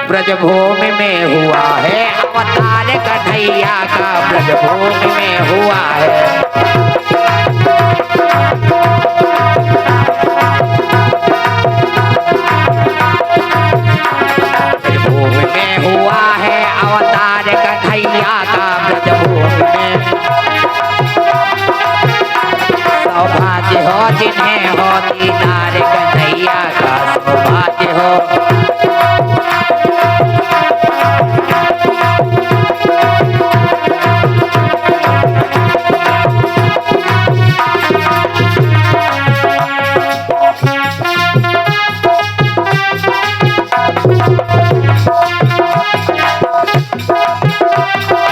ब्रजभूमि में हुआ है अवतार कन्हैया का, ब्रजभूमि में हुआ है। ब्रजभूमि में हुआ है अवतार कन्हैया का, ब्रजभूमि में। सौभाग्य हो जिन्हें हो दीदार कन्हैया का, सौभाग्य हो।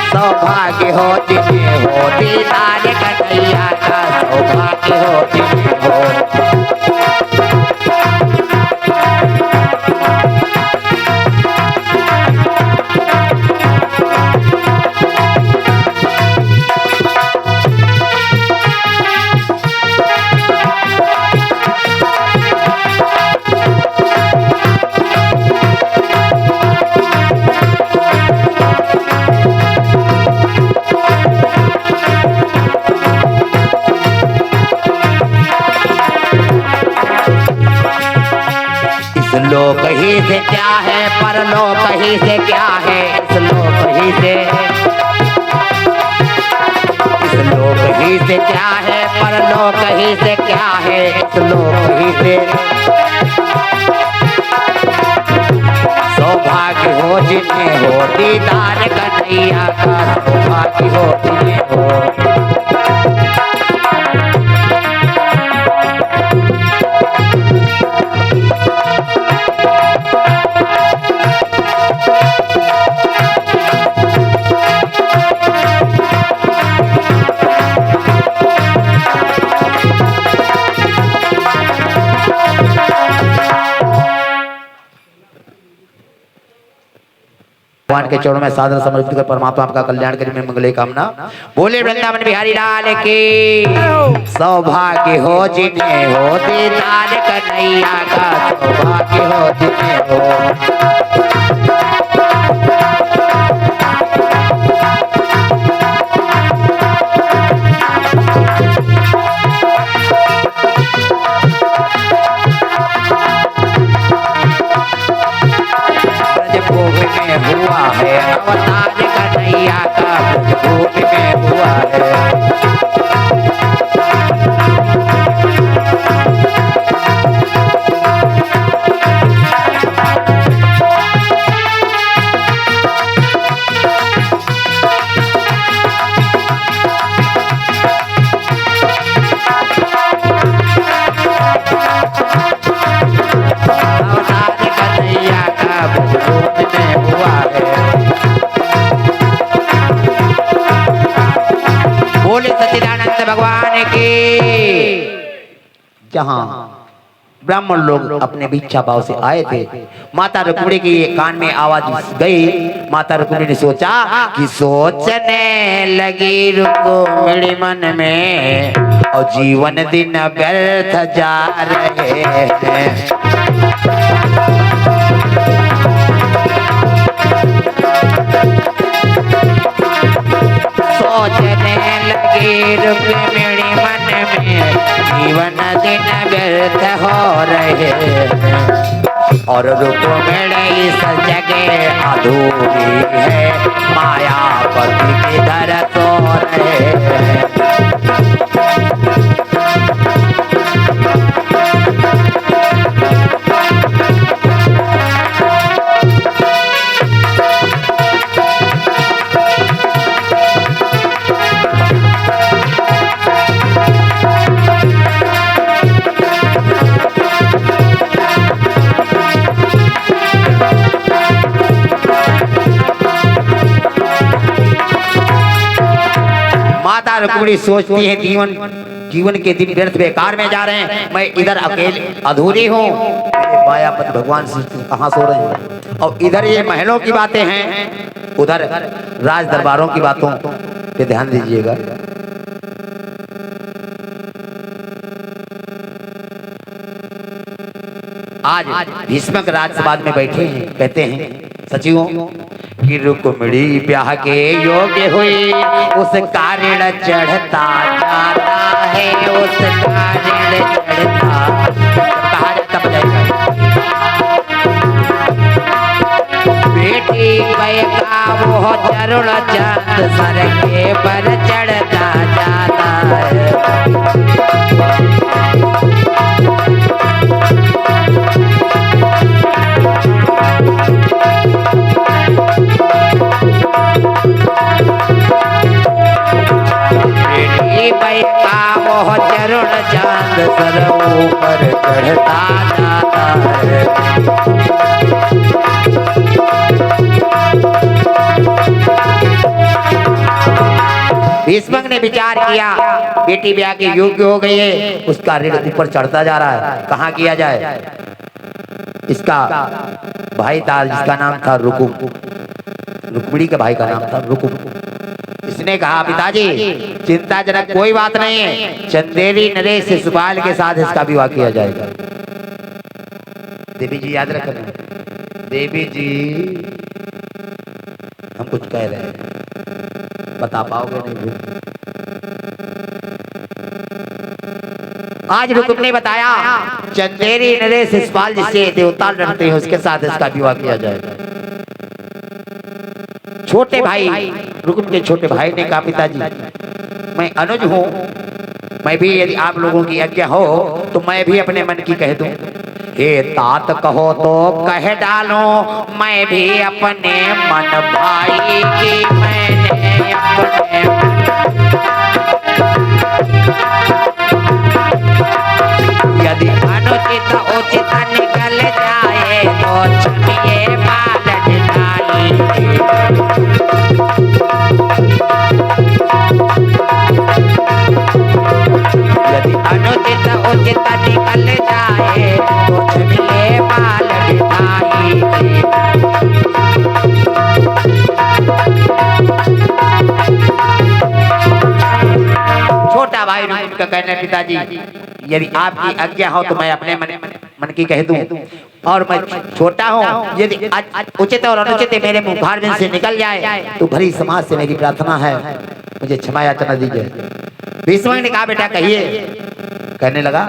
सौभाग्य हो जिन्हें हो दीदार कन्हैया का, सौभाग्य हो जिन्हें हो। लोक ही से क्या है परलोक ही से क्या है, इस लोक ही से, इस लोक ही से क्या है परलोक ही से क्या है, इस लोक ही से। सौभाग्य हो जिन्हें हो दीदार कन्हैया का, सौभाग्य हो जिन्हें हो। भगवान के चरणों में सादर समर्पित कर परमात्मा आपका कल्याण करें में मंगल कामना। बोले वृंदावन बिहारी लाल की। सौभाग्य हो जिन्हें हो दीदार कन्हैया का, सौभाग्य हो जिन्हें हो। हुआ है अवतार कन्हैया का, ब्रजभूमि में हुआ है। अवतार कन्हैया का, ब्रजभूमि में हुआ है। बोले सच्चिदानंद भगवान की। जहां ब्राह्मण लोग अपने भिक्षा भाव से आए थे, माता रुक्मिणी की कान में आवाज गई। माता रुक्मिणी ने सोचा कि सोचने लगी रुक्मिणी मन में, और जीवन दिन व्यर्थ जा रहे हैं। सोचने लगी रुक्मिणी मन में, जीवन दिन व्यर्थ हो रहे हैं। और रुक्मिणी इस जगह अधूरी है, मायापति किधर सो रहे हैं। रुक्मिणी सोचती है जीवन के दिन व्यर्थ बेकार में जा रहे हैं, मैं इधर अकेले अधूरी हूँ। मेरे मायापति भगवान कहाँ सो रहे हैं, और इधर ये महलों की बातें हैं, उधर राज दरबारों की बातों पे ध्यान दीजिएगा। आज भीष्मक राजसभा में बैठे हैं, कहते हैं सचिव कि रुक्मिणी ब्याह के योग्य हुई, उसका ऋण चढ़ता जाता है, उसका ऋण चढ़ता। कहा जाता बजाएगा बेटी का वो चरुण चांद सर के पर चढ़ता जाता है। चरुण चांद सर ऊपर चढ़ता जाता है। भीष्मक ने विचार किया बेटी ब्याह के योग्य हो गई है, उसका ऋण ऊपर चढ़ता जा रहा है, कहाँ किया जाए। इसका भाई था जिसका नाम था रुकुम, रुक्मिणी के भाई का नाम था रुकुम। इसने कहा पिताजी चिंताजनक कोई बात नहीं है, चंदेरी नरेश शिशुपाल के साथ इसका विवाह किया जाएगा। देवी जी याद रखना, देवी जी हम कुछ कह रहे हैं बता पाओगे नहीं। आज रुकुम ने बताया चंदेरी नरेश शिशुपाल जिससे देवता लड़ते हैं उसके साथ इसका विवाह किया जाएगा। छोटे भाई रुकुम के छोटे भाई ने कहा पिताजी मैं अनुज हूँ, मैं भी यदि आप लोगों की आज्ञा हो तो मैं भी अपने मन की कह दूं। हे तात कहो तो कह डालो, मैं भी अपने मन भाई की मैंने अपने यदि अनुचित उचित निकल जाए तो क्षमिए बालक डाली। यदि अनुचित उचित निकल जाए तो क्षमिए बालक डाली। छोटा भाई रुकुम का कहना पिताजी यदि आपकी आज्ञा हो तो मैं अपने मन की कह दूं, और मैं छोटा हूँ यदि उचित और अनुचित मेरे मुंह भार से निकल जाए तो भरी समाज से मेरी प्रार्थना है मुझे क्षमा याचना दीजिए। भीष्मक ने कहा बेटा कहिए। कहने लगा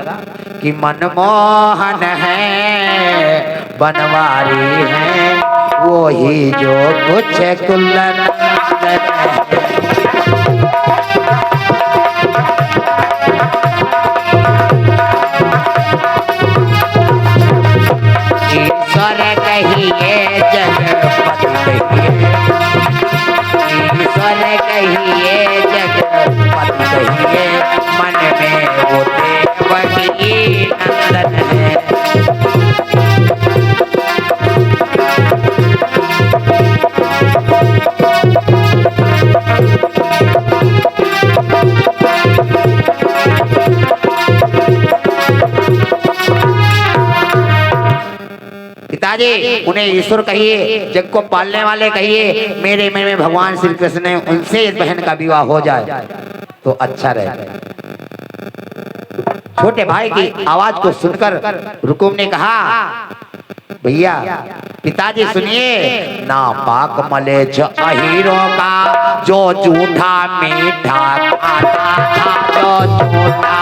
कि मनमोहन है बनवारी है वो ही जो कुछ कुल्लन ईश्वर कहिए जगपति कहिए, ईश्वर कहिए जगपति कहिए, मन में वो देवकी नंदन है। पिताजी उन्हें ईश्वर कहिए, जग को पालने वाले कहिए, मेरे मन में भगवान श्री कृष्ण ने उनसे इस बहन का विवाह हो जाए तो अच्छा रहेगा। छोटे भाई की आवाज को सुनकर रुकुम ने कहा भैया पिताजी सुनिए ना पाक मलेच्छ अहीरों का जो झूठा मीठा खाता था, जो झूठा